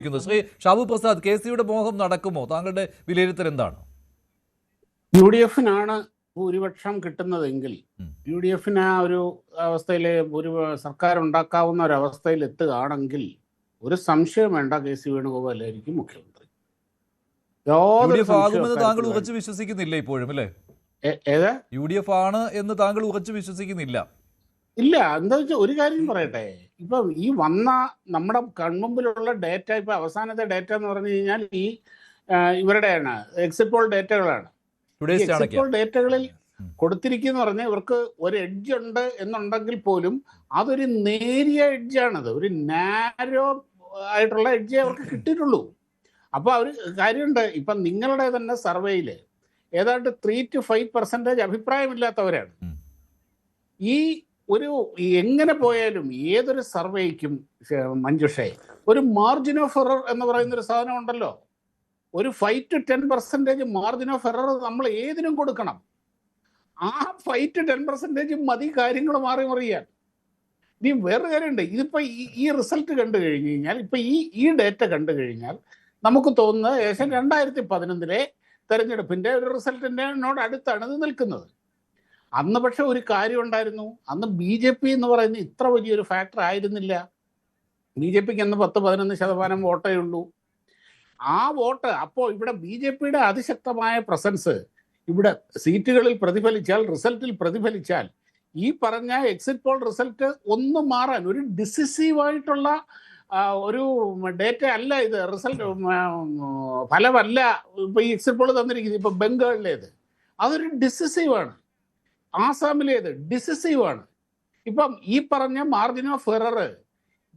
ശ്രീ ഷാബു പ്രസാദ്, കെ.സി.യുടെ മോഹം നടക്കുമോ? താങ്കളുടെ വിലയിരുത്തൽ എന്താണ്? UDF-നാണ് ഭൂരിപക്ഷം കിട്ടുന്നതെങ്കിൽ UDF-ന് ആ ഒരു അവസ്ഥയിൽ ഒരു സർക്കാർ ഉണ്ടാക്കാവുന്ന ഒരു അവസ്ഥയിൽ എത്തുകയാണെങ്കിൽ ഒരു സംശയം വേണ്ട, കെ.സി. വേണുഗോപാലായിരിക്കും മുഖ്യമന്ത്രി. ആകുമെന്ന് താങ്കൾ ഉറച്ചു വിശ്വസിക്കുന്നില്ല ഇപ്പോഴും, അല്ലേ? UDF ആണ് എന്ന് താങ്കൾ ഉറച്ചു വിശ്വസിക്കുന്നില്ല? ഇല്ല. എന്താ വെച്ചാൽ ഒരു കാര്യം പറയട്ടെ, ഇപ്പം ഈ വന്ന നമ്മുടെ കൺമുമ്പിലുള്ള ഡേറ്റ, ഇപ്പൊ അവസാനത്തെ ഡേറ്റ എന്ന് പറഞ്ഞു കഴിഞ്ഞാൽ ഈ ഇവരുടെയാണ് എക്സിറ്റ് പോൾ ഡേറ്റകളാണ്. എക്സിറ്റ് പോൾ ഡേറ്റകളിൽ കൊടുത്തിരിക്കുന്ന പറഞ്ഞാൽ ഇവർക്ക് ഒരു എഡ്ജ് ഉണ്ട് എന്നുണ്ടെങ്കിൽ പോലും അതൊരു നേരിയ എഡ്ജാണത്, ഒരു നാരോ ആയിട്ടുള്ള എഡ്ജേ അവർക്ക് കിട്ടിയിട്ടുള്ളൂ. അപ്പോൾ അവർ കാര്യമുണ്ട്. ഇപ്പം നിങ്ങളുടെ തന്നെ സർവേയിൽ ഏതാണ്ട് 3 to 5% അഭിപ്രായമില്ലാത്തവരാണ്. ഈ ഒരു എങ്ങനെ പോയാലും ഏതൊരു സർവേക്കും മഞ്ജുഷേ ഒരു മാർജിൻ ഓഫ് എറർ എന്ന് പറയുന്നൊരു സാധനം ഉണ്ടല്ലോ. ഒരു 5 to 10% മാർജിൻ ഓഫ് എറർ നമ്മൾ ഏതിനും കൊടുക്കണം. ആ 5 to 10% മതി കാര്യങ്ങൾ മാറി മറിയാൻ. ഇനി വേറെ കാര്യമുണ്ട്. ഇതിപ്പോൾ ഈ റിസൾട്ട് കണ്ടു കഴിഞ്ഞ് കഴിഞ്ഞാൽ, ഇപ്പം ഈ ഡേറ്റ കണ്ടു കഴിഞ്ഞാൽ നമുക്ക് തോന്നുന്നത് ഏകദേശം 2011 തെരഞ്ഞെടുപ്പിൻ്റെ ഒരു റിസൾട്ടിനോട് അടുത്താണ് ഇത് നിൽക്കുന്നത്. അന്ന് പക്ഷെ ഒരു കാര്യം ഉണ്ടായിരുന്നു, അന്ന് BJP എന്ന് പറയുന്ന ഇത്ര വലിയൊരു ഫാക്ടർ ആയിരുന്നില്ല. BJPക്ക് അന്ന് 10-11% വോട്ടേ ഉള്ളൂ. ആ വോട്ട് അപ്പോൾ ഇവിടെ BJPയുടെ അതിശക്തമായ പ്രസൻസ് ഇവിടെ സീറ്റുകളിൽ പ്രതിഫലിച്ചാൽ, റിസൾട്ടിൽ പ്രതിഫലിച്ചാൽ, ഈ പറഞ്ഞ എക്സിറ്റ് പോൾ റിസൾട്ട് ഒന്നും മാറാൻ ഒരു ഡിസിസീവായിട്ടുള്ള ഒരു ഡേറ്റ അല്ല ഇത്. റിസൾട്ട് ഫലമല്ല ഇപ്പൊ ഈ എക്സിറ്റ് പോൾ തന്നിരിക്കുന്നത്. ഇപ്പൊ ബംഗാളിലേത് അതൊരു ഡിസിസീവാണ്, ആസാമിലേത് ഡിസിസീവാണ്. ഇപ്പം ഈ പറഞ്ഞ മാർജിൻ ഓഫ് എറർ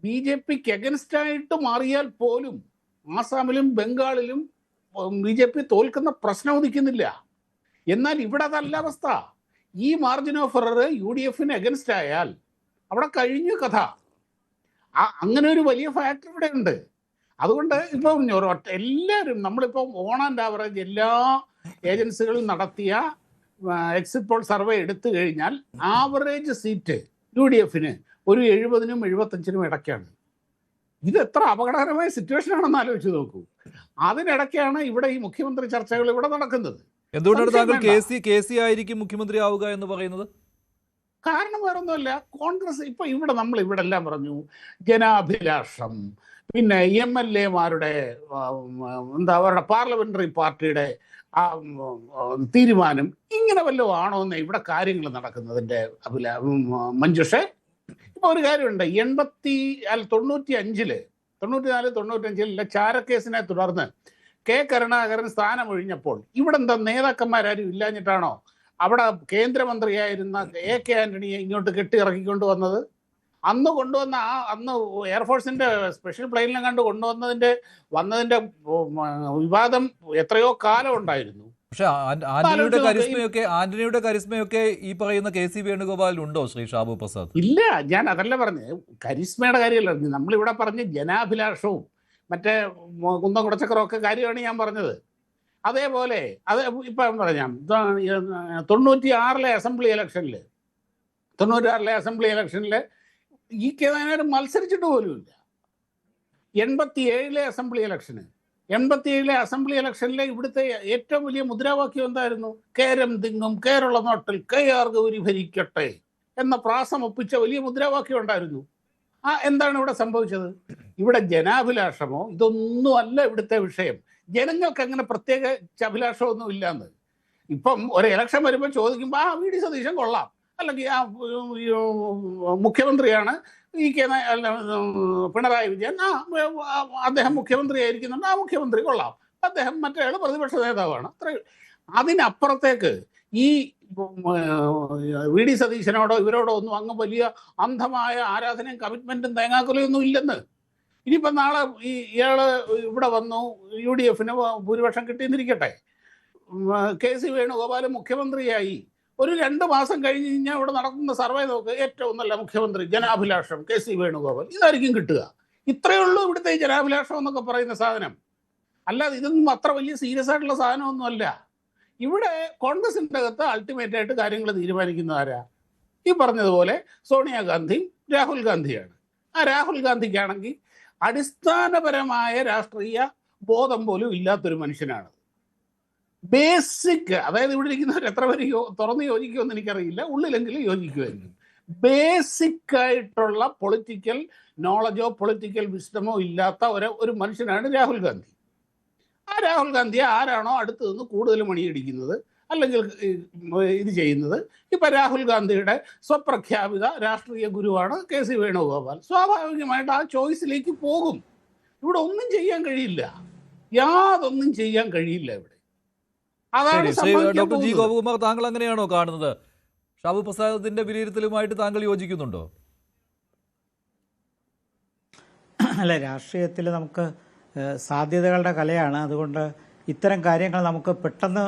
BJPക്ക് എഗൻസ്റ്റ് ആയിട്ട് മാറിയാൽ പോലും ആസാമിലും ബംഗാളിലും BJP തോൽക്കുന്ന പ്രശ്നം ഉദിക്കുന്നില്ല. എന്നാൽ ഇവിടെ അതല്ല അവസ്ഥ. ഈ മാർജിൻ ഓഫ് എറർ UDF-ന് എഗൻസ്റ്റ് ആയാൽ അവിടെ കഴിഞ്ഞു കഥ. അങ്ങനെ ഒരു വലിയ ഫാക്ടർ ഇവിടെ ഉണ്ട്. അതുകൊണ്ട് ഇപ്പം എല്ലാവരും നമ്മളിപ്പം ഓൺ ആൻഡ് ആവറേജ് എല്ലാ ഏജൻസികളും നടത്തിയ എക്സിറ്റ് പോൾ സർവേ എടുത്തു കഴിഞ്ഞാൽ ആവറേജ് സീറ്റ് UDF-ന് ഒരു 70-നും 75-നും ഇടയ്ക്കാണ്. ഇത് എത്ര അപകടകരമായ സിറ്റുവേഷൻ ആണെന്ന് ആലോചിച്ച് നോക്കൂ. അതിനിടയ്ക്കാണ് ഇവിടെ ഈ മുഖ്യമന്ത്രി ചർച്ചകൾ ഇവിടെ നടക്കുന്നത്. എന്തുകൊണ്ടാണ് താങ്കൾ കെ.സി. ആയിരിക്കും മുഖ്യമന്ത്രി ആവുക എന്ന് പറയുന്നത്? കാരണം വേറൊന്നുമല്ല, കോൺഗ്രസ് ഇപ്പൊ ഇവിടെ നമ്മൾ ഇവിടെ എല്ലാം പറഞ്ഞു ജനാഭിലാഷം, പിന്നെ MLA-മാരുടെ എന്താ അവരുടെ പാർലമെന്ററി പാർട്ടിയുടെ തീരുമാനം, ഇങ്ങനെ വല്ലതും ആണോ എന്ന് ഇവിടെ കാര്യങ്ങൾ നടക്കുന്നതിൻ്റെ മഞ്ജുഷേ. ഇപ്പൊ ഒരു കാര്യമുണ്ട്, 94-95 ചാരക്കേസിനെ തുടർന്ന് കരുണാകരൻ സ്ഥാനമൊഴിഞ്ഞപ്പോൾ ഇവിടെ എന്താ നേതാക്കന്മാരും ഇല്ലാഞ്ഞിട്ടാണോ അവിടെ കേന്ദ്രമന്ത്രിയായിരുന്ന AK ആന്റണിയെ ഇങ്ങോട്ട് കെട്ടിയിറക്കിക്കൊണ്ട് വന്നത്? അന്ന് കൊണ്ടുവന്ന അന്ന് എയർഫോഴ്സിന്റെ സ്പെഷ്യൽ പ്ലെയിനിനെ കണ്ട് വന്നതിന്റെ വിവാദം എത്രയോ കാലം ഉണ്ടായിരുന്നു. പക്ഷെ ആന്റണിയുടെ കരിസ്മയൊക്കെ ഈ പറയുന്ന കെ.സി. വേണുഗോപാലിനുണ്ടോ ശ്രീ ഷാബു പ്രസാദ്? ഇല്ല, ഞാൻ അതല്ല പറഞ്ഞത്, കരിസ്മയുടെ കാര്യമല്ല. നമ്മളിവിടെ പറഞ്ഞ ജനാഭിലാഷവും മറ്റേ കുന്തം കുടച്ചക്കറും ഒക്കെ കാര്യമാണ് ഞാൻ പറഞ്ഞത്. അതേപോലെ അത് ഇപ്പം പറഞ്ഞാൽ 96-ലെ അസംബ്ലി ഇലക്ഷനിൽ ഈ കേന്ദ്രം മത്സരിച്ചിട്ട് പോലുമില്ല. 87-ലെ അസംബ്ലി ഇലക്ഷനിലെ ഇവിടുത്തെ ഏറ്റവും വലിയ മുദ്രാവാക്യം എന്തായിരുന്നു? കേരം തിങ്ങും കേരള നാട്ടിൽ KR ഗൗരി ഭരിക്കട്ടെ എന്ന പ്രാസം ഒപ്പിച്ച വലിയ മുദ്രാവാക്യം ഉണ്ടായിരുന്നു. എന്താണ് ഇവിടെ സംഭവിച്ചത്? ഇവിടെ ജനാഭിലാഷമോ ഇതൊന്നും അല്ല ഇവിടുത്തെ വിഷയം. ജനങ്ങൾക്ക് അങ്ങനെ പ്രത്യേക അഭിലാഷമൊന്നും ഇല്ലാന്ന്. ഇപ്പം ഒരു ഇലക്ഷൻ വരുമ്പോൾ ചോദിക്കുമ്പോൾ VD സതീശൻ കൊള്ളാം, അല്ലെങ്കിൽ മുഖ്യമന്ത്രിയാണ് പിണറായി വിജയൻ, അദ്ദേഹം മുഖ്യമന്ത്രി ആയിരിക്കുന്നുണ്ട്, മുഖ്യമന്ത്രി കൊള്ളാം, അദ്ദേഹം മറ്റേ പ്രതിപക്ഷ നേതാവാണ്. അതിനപ്പുറത്തേക്ക് ഈ VD സതീശനോടോ ഇവരോടോ ഒന്നും അങ്ങ് വലിയ അന്ധമായ ആരാധനയും കമ്മിറ്റ്മെന്റും തേങ്ങാക്കൊലയൊന്നും ഇല്ലെന്ന്. ഇനിയിപ്പം നാളെ ഇയാള് ഇവിടെ വന്നു, UDF-ന് ഭൂരിപക്ഷം കിട്ടിയെന്നിരിക്കട്ടെ, കെ.സി. വേണുഗോപാൽ മുഖ്യമന്ത്രിയായി ഒരു 2 മാസം കഴിഞ്ഞ് കഴിഞ്ഞാൽ ഇവിടെ നടക്കുന്ന സർവേ നോക്ക്, ഏറ്റവും നല്ല മുഖ്യമന്ത്രി ജനാഭിലാഷം കെ.സി. വേണുഗോപാൽ, ഇതായിരിക്കും കിട്ടുക. ഇത്രയേ ഉള്ളൂ ഇവിടുത്തെ ജനാഭിലാഷം എന്നൊക്കെ പറയുന്ന സാധനം. അല്ലാതെ ഇതൊന്നും അത്ര വലിയ സീരിയസ് ആയിട്ടുള്ള സാധനമൊന്നും അല്ല. ഇവിടെ കോൺഗ്രസിൻ്റെ അകത്ത് അൾട്ടിമേറ്റ് ആയിട്ട് കാര്യങ്ങൾ തീരുമാനിക്കുന്ന ആരാ? ഈ പറഞ്ഞതുപോലെ സോണിയാഗാന്ധിയും രാഹുൽ ഗാന്ധിയാണ്. രാഹുൽ ഗാന്ധിക്കാണെങ്കിൽ അടിസ്ഥാനപരമായ രാഷ്ട്രീയ ബോധം പോലും ഇല്ലാത്തൊരു മനുഷ്യനാണ്. ബേസിക്, അതായത് ഇവിടെ ഇരിക്കുന്നവർ എത്ര പേര് തുറന്ന് യോജിക്കുമെന്ന് എനിക്കറിയില്ല, ഉള്ളിലെങ്കിലും യോജിക്കുമായിരിക്കും. ബേസിക് ആയിട്ടുള്ള പൊളിറ്റിക്കൽ നോളജോ പൊളിറ്റിക്കൽ വിസ്ഡമോ ഇല്ലാത്ത ഒരു മനുഷ്യനാണ് രാഹുൽ ഗാന്ധി. ആ രാഹുൽ ഗാന്ധിയെ ആരാണോ അടുത്ത് നിന്ന് കൂടുതൽ മണിയടിക്കുന്നത് അല്ലെങ്കിൽ ഇത് ചെയ്യുന്നത്, ഇപ്പൊ രാഹുൽ ഗാന്ധിയുടെ സ്വപ്രഖ്യാപിത രാഷ്ട്രീയ ഗുരുവാണ് KC വേണുഗോപാൽ. സ്വാഭാവികമായിട്ട് ആ ചോയ്സിലേക്ക് പോകും. ഇവിടെ ഒന്നും ചെയ്യാൻ കഴിയില്ല, യാതൊന്നും ചെയ്യാൻ കഴിയില്ല ഇവിടെ. അതാണ് ഡോക്ടർ ജി ഗോപകുമാർ, താങ്കൾ അങ്ങനെയാണോ കാണുന്നത്? ഷാബു പ്രസാദിന്റെ വിലയിരുത്തലുമായിട്ട് താങ്കൾ യോജിക്കുന്നുണ്ടോ? അല്ല, രാഷ്ട്രീയത്തിൽ നമുക്ക് സാധ്യതകളുടെ കലയാണ്. അതുകൊണ്ട് ഇത്തരം കാര്യങ്ങൾ നമുക്ക് പെട്ടെന്ന്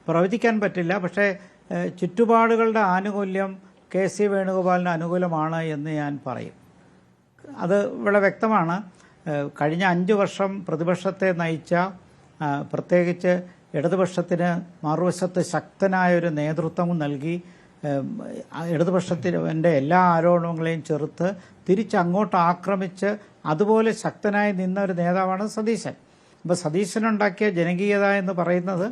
പ്രവചിക്കാൻ പറ്റില്ല. പക്ഷേ ചുറ്റുപാടുകളുടെ ആനുകൂല്യം KC വേണുഗോപാലിന് അനുകൂലമാണ് എന്ന് ഞാൻ പറയും. അത് ഇവിടെ വ്യക്തമാണ്. കഴിഞ്ഞ 5 വർഷം പ്രതിപക്ഷത്തെ നയിച്ച, പ്രത്യേകിച്ച് ഇടതുപക്ഷത്തിന് മറുവശത്ത് ശക്തനായൊരു നേതൃത്വം നൽകി, ഇടതുപക്ഷത്തിൻ്റെ എല്ലാ ആരോപണങ്ങളെയും ചെറുത്ത് തിരിച്ചങ്ങോട്ട് ആക്രമിച്ച് അതുപോലെ ശക്തനായി നിന്ന ഒരു നേതാവാണ് സതീശൻ. അപ്പോൾ സതീശനുണ്ടാക്കിയ ജനകീയത എന്ന് പറയുന്നത്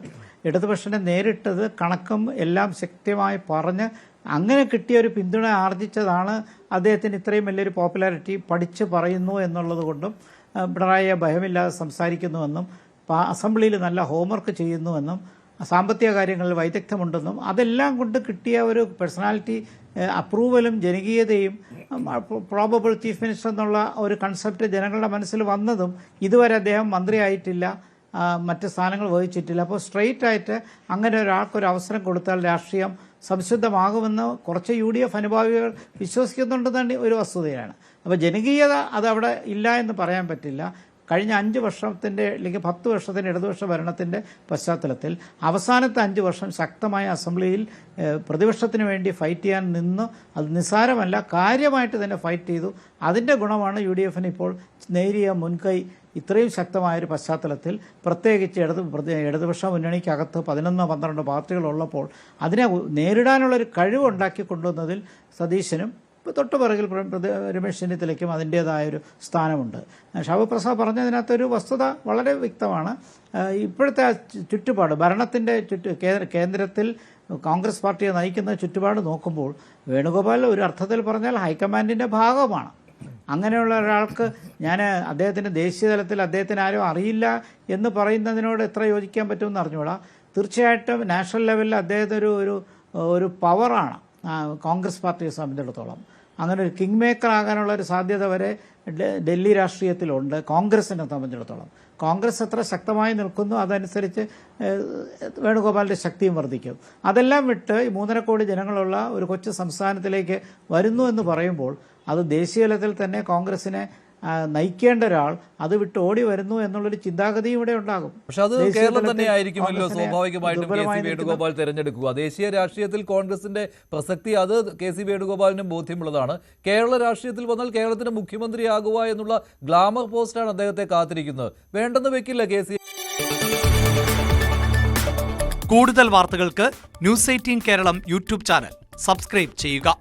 ഇടതുപക്ഷനെ നേരിട്ടത് കണക്കും എല്ലാം ശക്തമായി പറഞ്ഞ് അങ്ങനെ കിട്ടിയ ഒരു പിന്തുണ ആർജിച്ചതാണ് അദ്ദേഹത്തിന് ഇത്രയും വലിയൊരു പോപ്പുലാരിറ്റി. പഠിച്ച് പറയുന്നു എന്നുള്ളത് കൊണ്ടും പിണറായിയെ ഭയമില്ലാതെ സംസാരിക്കുന്നുവെന്നും അസംബ്ലിയിൽ നല്ല ഹോംവർക്ക് ചെയ്യുന്നുവെന്നും സാമ്പത്തിക കാര്യങ്ങളിൽ വൈദഗ്ധ്യമുണ്ടെന്നും അതെല്ലാം കൊണ്ട് കിട്ടിയ ഒരു പേഴ്സണാലിറ്റി അപ്രൂവലും ജനകീയതയും പ്രോബബിൾ ചീഫ് മിനിസ്റ്റർ എന്നുള്ള ഒരു കൺസെപ്റ്റ് ജനങ്ങളുടെ മനസ്സിൽ വന്നതും ഇതുവരെ അദ്ദേഹം മന്ത്രിയായിട്ടില്ല, മറ്റ് സ്ഥാനങ്ങൾ വഹിച്ചിട്ടില്ല. അപ്പോൾ സ്ട്രെയിറ്റ് ആയിട്ട് അങ്ങനെ ഒരാൾക്കൊരു അവസരം കൊടുത്താൽ രാഷ്ട്രീയം സംശുദ്ധമാകുമെന്ന് കുറച്ച് UDF അനുഭാവികൾ വിശ്വസിക്കുന്നുണ്ടെന്നാണ് ഒരു വസ്തുതയാണ്. അപ്പോൾ ജനകീയത അതവിടെ ഇല്ല എന്ന് പറയാൻ പറ്റില്ല. കഴിഞ്ഞ 5 വർഷത്തിൻ്റെ അല്ലെങ്കിൽ 10 വർഷത്തിൻ്റെ ഇടതുപക്ഷ ഭരണത്തിൻ്റെ പശ്ചാത്തലത്തിൽ അവസാനത്തെ 5 വർഷം ശക്തമായ അസംബ്ലിയിൽ പ്രതിപക്ഷത്തിന് വേണ്ടി ഫൈറ്റ് ചെയ്യാൻ നിന്ന് അത് നിസ്സാരമല്ല, കാര്യമായിട്ട് തന്നെ ഫൈറ്റ് ചെയ്തു. അതിൻ്റെ ഗുണമാണ് UDFന് ഇപ്പോൾ നേരിയ മുൻകൈ ഇത്രയും ശക്തമായൊരു പശ്ചാത്തലത്തിൽ, പ്രത്യേകിച്ച് ഇടതുപക്ഷ മുന്നണിക്കകത്ത് 11-12 പാർട്ടികളുള്ളപ്പോൾ അതിനെ നേരിടാനുള്ളൊരു കഴിവുണ്ടാക്കി കൊണ്ടുവന്നതിൽ സതീശനും തൊട്ടുപിറകിൽ രമേശ് ചെന്നിത്തലയ്ക്കും അതിൻ്റേതായൊരു സ്ഥാനമുണ്ട്. ഷാബു പ്രസാദ് പറഞ്ഞതിനകത്തൊരു വസ്തുത വളരെ വ്യക്തമാണ്. ഇപ്പോഴത്തെ ചുറ്റുപാട്, ഭരണത്തിൻ്റെ കേന്ദ്രത്തിൽ കോൺഗ്രസ് പാർട്ടിയെ നയിക്കുന്ന ചുറ്റുപാട് നോക്കുമ്പോൾ വേണുഗോപാൽ ഒരു അർത്ഥത്തിൽ പറഞ്ഞാൽ ഹൈക്കമാൻഡിൻ്റെ ഭാഗമാണ്. അങ്ങനെയുള്ള ഒരാൾക്ക് ഞാൻ അദ്ദേഹത്തിൻ്റെ ദേശീയ തലത്തിൽ അദ്ദേഹത്തിന് ആരും അറിയില്ല എന്ന് പറയുന്നതിനോട് എത്ര യോജിക്കാൻ പറ്റുമെന്ന് അറിഞ്ഞുകൂടാ. തീർച്ചയായിട്ടും നാഷണൽ ലെവലിൽ അദ്ദേഹത്തിന് ഒരു പവറാണ് കോൺഗ്രസ് പാർട്ടിയെ സംബന്ധിച്ചിടത്തോളം. അങ്ങനെ ഒരു കിങ് മേക്കർ ആകാനുള്ള ഒരു സാധ്യത വരെ ഡൽഹി രാഷ്ട്രീയത്തിലുണ്ട് കോൺഗ്രസിനെ സംബന്ധിച്ചിടത്തോളം. കോൺഗ്രസ് എത്ര ശക്തമായി നിൽക്കുന്നു അതനുസരിച്ച് വേണുഗോപാലിൻ്റെ ശക്തിയും വർദ്ധിക്കും. അതെല്ലാം വിട്ട് 3.5 കോടി ജനങ്ങളുള്ള ഒരു കൊച്ചു സംസ്ഥാനത്തിലേക്ക് വരുന്നു എന്ന് പറയുമ്പോൾ അത് ദേശീയ തലത്തിൽ തന്നെ കോൺഗ്രസിനെ നയിക്കേണ്ട ഒരാൾ അത് വിട്ട് ഓടി വരുന്നു എന്നുള്ളൊരു ചിന്താഗതി ഇവിടെ ഉണ്ടാകും. പക്ഷെ അത് കേരളം തന്നെ ആയിരിക്കുമല്ലോ സ്വാഭാവികമായിട്ടും KC വേണുഗോപാൽ തെരഞ്ഞെടുക്കുക. ദേശീയ രാഷ്ട്രീയത്തിൽ കോൺഗ്രസിന്റെ പ്രസക്തി അത് KC വേണുഗോപാലിനും ബോധ്യമുള്ളതാണ്. കേരള രാഷ്ട്രീയത്തിൽ വന്നാൽ കേരളത്തിന്റെ മുഖ്യമന്ത്രിയാകുക എന്നുള്ള ഗ്ലാമർ പോസ്റ്റാണ് അദ്ദേഹത്തെ കാത്തിരിക്കുന്നത്. വേണ്ടെന്ന് വെക്കില്ല KC. കൂടുതൽ വാർത്തകൾക്ക് News 18 Keralam YouTube channel subscribe ചെയ്യുക.